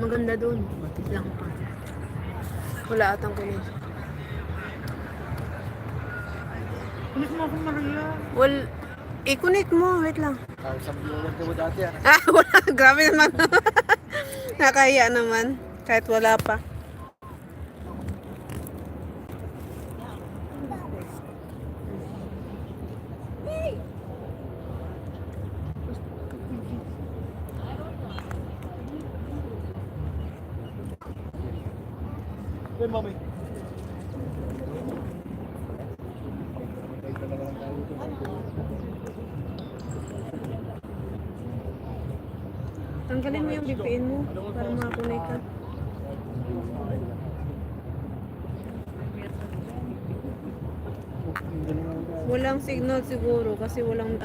Maganda doon. Lang pa. Wala atang kunin. Kulit mo ako, Maria. Well, i-connect mo. Wait lang. Isang viewer ka mo dati ah. Ah, wala. Grabe naman. Nakahiya naman. Kahit wala pa. Hey, mami. Tanggalin mo yung VPN mo para makakunay ka. Walang signal siguro kasi walang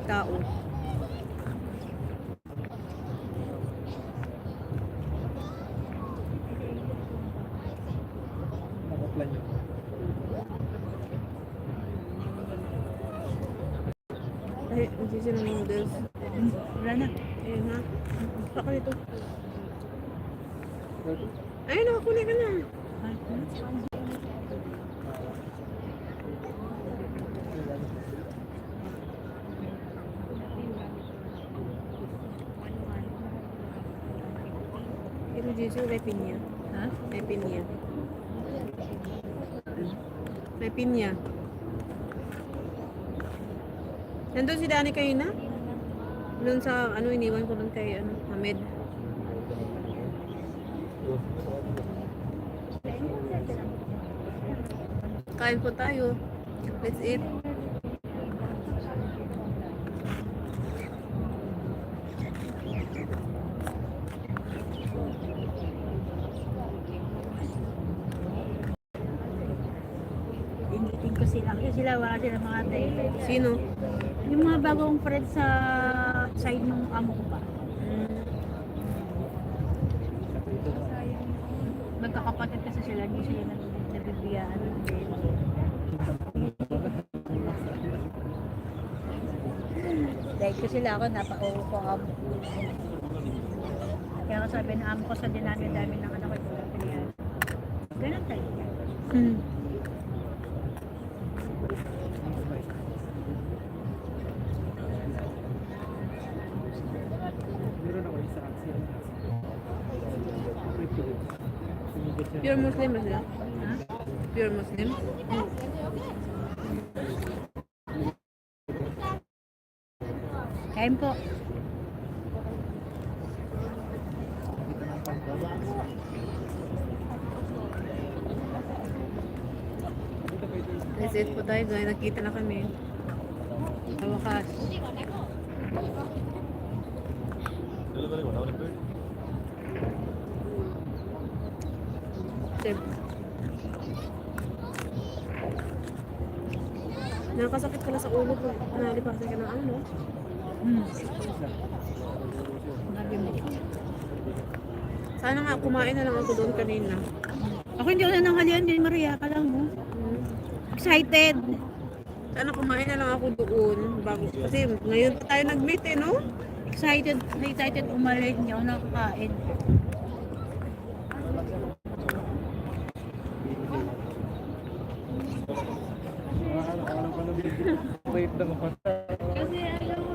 tao. Nakaplan yun. Ay, hindi sila noodles. Wala na. Ayun na. Saka dito. Ayun, nakakunay ka na. Pero Jisoo, may pinya. Ha? May pinya. May pinya. Nandun si Dani kayo na? Doon sa, iniwan ko doon kay, Hamed. Kain po tayo. Let's eat. Initin ko sila. Kasi sila wala sila mga tayo. Sino? Yung mga bagong friends sa side ng amo ko pa. Magkakapatid kasi sila. Hindi sila nabibiyaan. Dahil ko sila ako, napauwi ko amo. Kaya ako sabi ng amo ko sa dinami-dami ng anak ko. Ganun tayo. Hmm. Meron ako isa kasi. Pure Muslim ba sila? Ha? Pure Muslim? Kain po. Let's eat po tayo guys. Nakita na kami. Sa wakas. Sip. Nakakasakit pala sa ulo ko. Nalipasan ka ng ano? Sabi mo. Sana nga kumain na lang ako doon kanina. Ako hindi ko na nanghalian din, Maria. Kala mo. Excited. Sana kumain na lang ako doon. Bago, kasi ngayon pa tayo nag-meet no? Excited umalis. Hindi ako nakakain. Wait lang ako. Kasi alam mo.